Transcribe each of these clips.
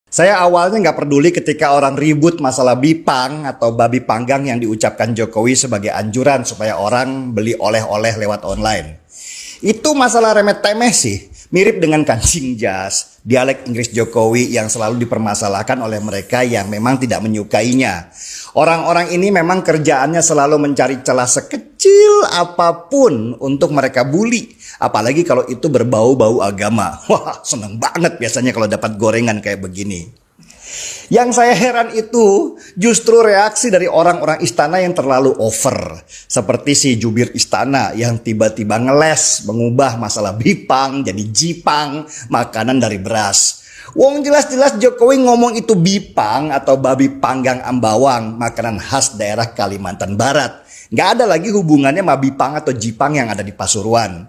Saya awalnya nggak peduli ketika orang ribut masalah bipang atau babi panggang yang diucapkan Jokowi sebagai anjuran supaya orang beli oleh-oleh lewat online. Itu masalah remeh-temeh sih, mirip dengan kancing jas, dialek Inggris Jokowi yang selalu dipermasalahkan oleh mereka yang memang tidak menyukainya. Orang-orang ini memang kerjaannya selalu mencari celah sekecil apapun untuk mereka bully. Apalagi kalau itu berbau-bau agama. Wah, seneng banget biasanya kalau dapat gorengan kayak begini. Yang saya heran itu justru reaksi dari orang-orang istana yang terlalu over. Seperti si jubir istana yang tiba-tiba ngeles mengubah masalah bipang jadi jipang, makanan dari beras. Wong jelas-jelas Jokowi ngomong itu bipang atau babi panggang ambawang, makanan khas daerah Kalimantan Barat. Nggak ada lagi hubungannya sama bipang atau jipang yang ada di Pasuruan.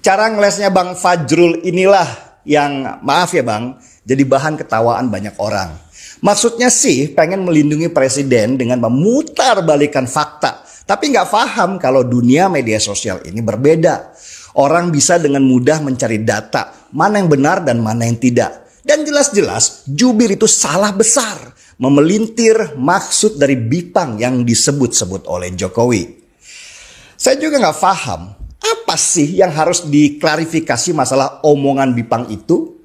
Cara ngelesnya Bang Fajrul inilah yang, maaf ya Bang, jadi bahan ketawaan banyak orang. Maksudnya sih pengen melindungi presiden dengan memutar-balikan fakta. Tapi nggak paham kalau dunia media sosial ini berbeda. Orang bisa dengan mudah mencari data, mana yang benar dan mana yang tidak. Dan jelas-jelas jubir itu salah besar, memelintir maksud dari bipang yang disebut-sebut oleh Jokowi. Saya juga nggak paham, apa sih yang harus diklarifikasi masalah omongan bipang itu?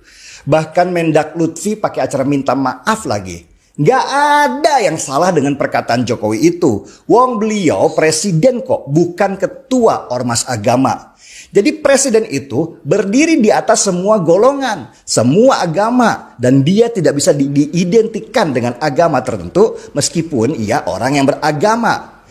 Bahkan Mendak Lutfi pakai acara minta maaf lagi. Nggak ada yang salah dengan perkataan Jokowi itu. Wong beliau presiden kok, bukan ketua ormas agama. Jadi presiden itu berdiri di atas semua golongan, semua agama. Dan dia tidak bisa diidentikan dengan agama tertentu meskipun ia orang yang beragama.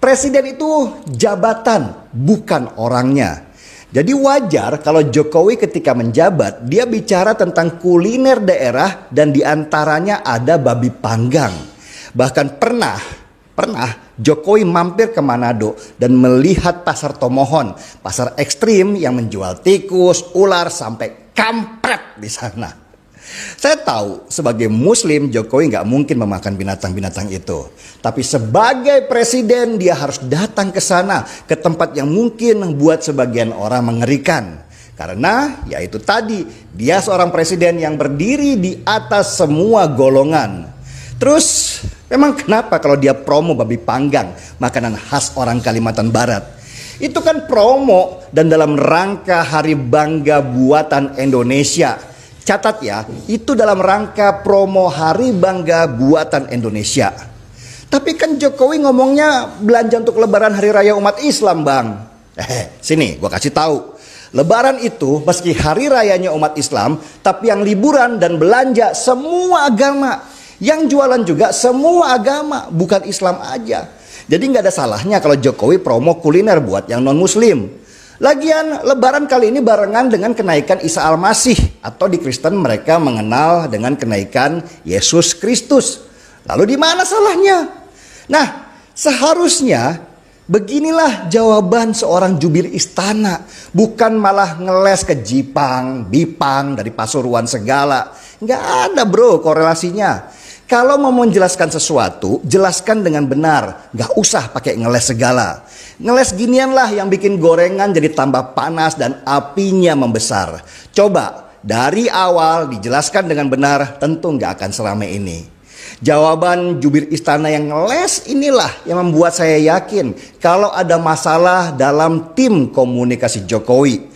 Presiden itu jabatan, bukan orangnya. Jadi wajar kalau Jokowi ketika menjabat, dia bicara tentang kuliner daerah dan diantaranya ada babi panggang. Bahkan pernah Jokowi mampir ke Manado dan melihat pasar Tomohon, pasar ekstrim yang menjual tikus, ular, sampai kampret di sana. Saya tahu sebagai muslim Jokowi nggak mungkin memakan binatang-binatang itu. Tapi sebagai presiden dia harus datang ke sana, ke tempat yang mungkin buat sebagian orang mengerikan. Karena ya itu tadi, dia seorang presiden yang berdiri di atas semua golongan. Terus memang kenapa kalau dia promo babi panggang, makanan khas orang Kalimantan Barat? Itu kan promo dan dalam rangka Hari Bangga Buatan Indonesia. Catat ya, itu dalam rangka promo Hari Bangga Buatan Indonesia. Tapi kan Jokowi ngomongnya belanja untuk Lebaran Hari Raya Umat Islam, Bang. Sini gua kasih tahu. Lebaran itu meski hari rayanya umat Islam, tapi yang liburan dan belanja semua agama. Yang jualan juga semua agama, bukan Islam aja. Jadi nggak ada salahnya kalau Jokowi promo kuliner buat yang non-muslim. Lagian lebaran kali ini barengan dengan kenaikan Isa Al-Masih, atau di Kristen mereka mengenal dengan kenaikan Yesus Kristus. Lalu di mana salahnya? Nah, seharusnya beginilah jawaban seorang jubir istana, bukan malah ngeles ke jipang, bipang dari Pasuruan segala. Nggak ada bro korelasinya. Kalau mau menjelaskan sesuatu, jelaskan dengan benar. Nggak usah pakai ngeles segala. Ngeles ginian lah yang bikin gorengan jadi tambah panas dan apinya membesar. Coba dari awal dijelaskan dengan benar, tentu nggak akan seramai ini. Jawaban jubir istana yang ngeles inilah yang membuat saya yakin kalau ada masalah dalam tim komunikasi Jokowi.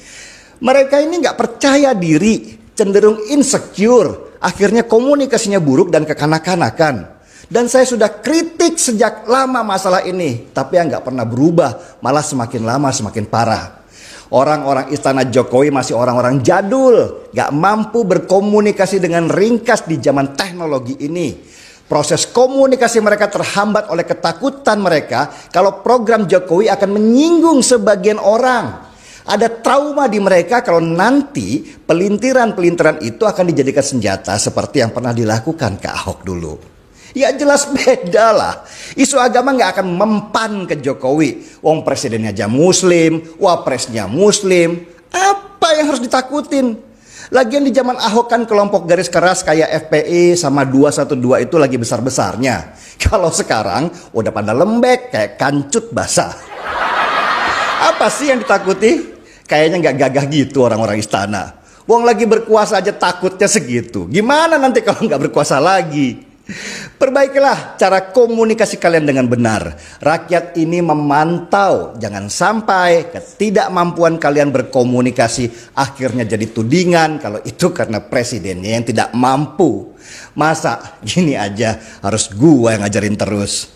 Mereka ini nggak percaya diri, cenderung insecure. Akhirnya komunikasinya buruk dan kekanak-kanakan. Dan saya sudah kritik sejak lama masalah ini. Tapi yang nggak pernah berubah, malah semakin lama semakin parah. Orang-orang istana Jokowi masih orang-orang jadul. Nggak mampu berkomunikasi dengan ringkas di zaman teknologi ini. Proses komunikasi mereka terhambat oleh ketakutan mereka kalau program Jokowi akan menyinggung sebagian orang. Ada trauma di mereka kalau nanti pelintiran-pelintiran itu akan dijadikan senjata seperti yang pernah dilakukan ke Ahok dulu. Ya jelas beda lah. Isu agama nggak akan mempan ke Jokowi. Wong presidennya aja muslim, wapresnya muslim. Apa yang harus ditakutin? Lagian di zaman Ahok kan kelompok garis keras kayak FPI sama 212 itu lagi besar-besarnya. Kalau sekarang udah pada lembek kayak kancut basah. Apa sih yang ditakuti? Kayaknya nggak gagah gitu orang-orang istana. Wong lagi berkuasa aja takutnya segitu. Gimana nanti kalau nggak berkuasa lagi? Perbaikilah cara komunikasi kalian dengan benar. Rakyat ini memantau. Jangan sampai ketidakmampuan kalian berkomunikasi akhirnya jadi tudingan kalau itu karena presidennya yang tidak mampu. Masa gini aja harus gua yang ngajarin terus.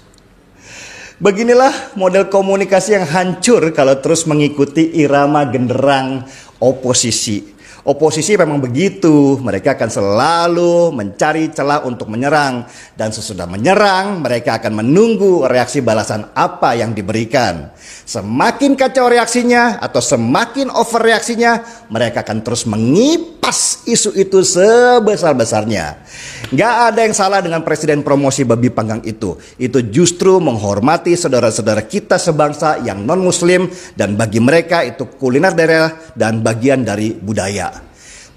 Beginilah model komunikasi yang hancur kalau terus mengikuti irama genderang oposisi. Oposisi memang begitu, mereka akan selalu mencari celah untuk menyerang. Dan sesudah menyerang, mereka akan menunggu reaksi balasan apa yang diberikan. Semakin kacau reaksinya atau semakin over reaksinya, mereka akan terus mengipas isu itu sebesar-besarnya. Gak ada yang salah dengan presiden promosi babi panggang itu. Itu justru menghormati saudara-saudara kita sebangsa yang non-muslim, dan bagi mereka itu kuliner daerah dan bagian dari budaya.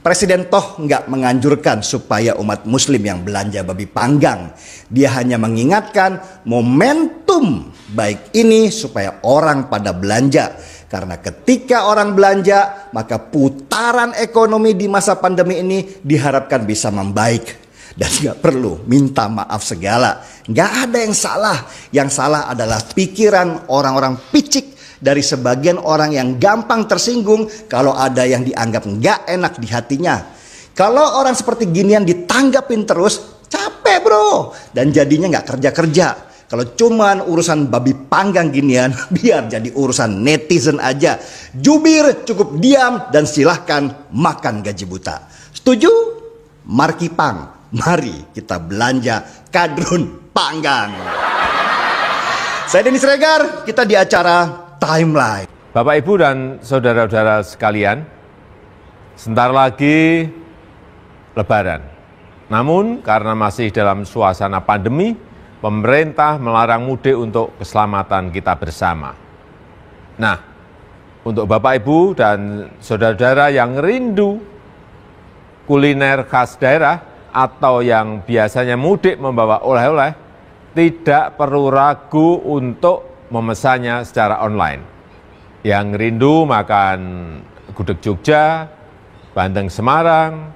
Presiden toh nggak menganjurkan supaya umat muslim yang belanja babi panggang. Dia hanya mengingatkan momentum baik ini supaya orang pada belanja. Karena ketika orang belanja, maka putaran ekonomi di masa pandemi ini diharapkan bisa membaik. Dan nggak perlu minta maaf segala. Nggak ada yang salah. Yang salah adalah pikiran orang-orang picik dari sebagian orang yang gampang tersinggung kalau ada yang dianggap nggak enak di hatinya. Kalau orang seperti ginian ditanggapin terus, capek bro. Dan jadinya nggak kerja-kerja. Kalau cuman urusan babi panggang ginian, biar jadi urusan netizen aja. Jubir, cukup diam, dan silahkan makan gaji buta. Setuju? Marki Pang. Mari kita belanja kadrun panggang. Saya Denny Siregar, kita di acara Timeline. Bapak, Ibu, dan saudara-saudara sekalian, sebentar lagi Lebaran. Namun karena masih dalam suasana pandemi, pemerintah melarang mudik untuk keselamatan kita bersama. Nah, untuk Bapak, Ibu, dan saudara-saudara yang rindu kuliner khas daerah, atau yang biasanya mudik membawa oleh-oleh, tidak perlu ragu untuk memesannya secara online. Yang rindu makan gudeg Jogja, bandeng Semarang,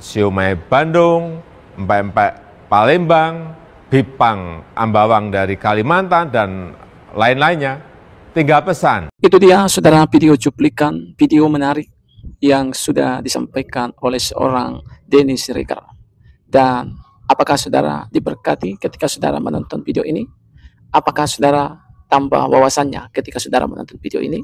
siomay Bandung, empek-empek Palembang, bipang Ambawang dari Kalimantan, dan lain-lainnya, tinggal pesan. Itu dia saudara video cuplikan, video menarik yang sudah disampaikan oleh seorang Denny Siregar. Dan apakah saudara diberkati ketika saudara menonton video ini? Apakah saudara tambah wawasannya ketika saudara menonton video ini?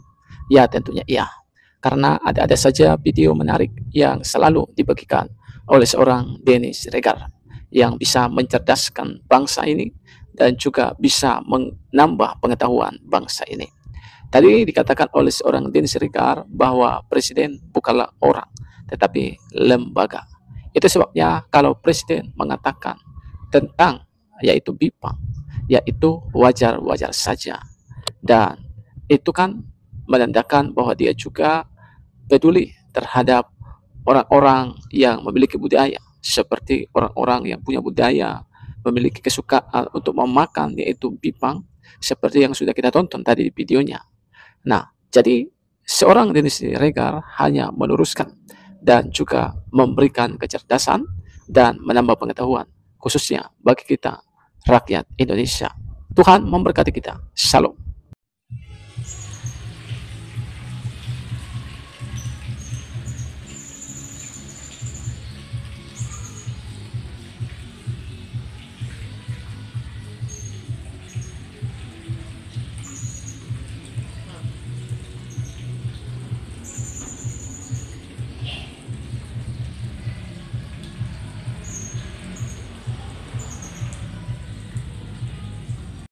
Ya, tentunya iya. Karena ada saja video menarik yang selalu dibagikan oleh seorang Denny Siregar yang bisa mencerdaskan bangsa ini dan juga bisa menambah pengetahuan bangsa ini. Tadi dikatakan oleh seorang Denny Siregar bahwa presiden bukanlah orang, tetapi lembaga. Itu sebabnya kalau presiden mengatakan tentang yaitu bipang, yaitu wajar-wajar saja. Dan itu kan menandakan bahwa dia juga peduli terhadap orang-orang yang memiliki budaya. Seperti orang-orang yang punya budaya, memiliki kesukaan untuk memakan yaitu bipang, seperti yang sudah kita tonton tadi di videonya. Nah, jadi seorang Denny Siregar hanya meluruskan dan juga memberikan kecerdasan dan menambah pengetahuan, khususnya bagi kita, rakyat Indonesia. Tuhan memberkati kita. Shalom.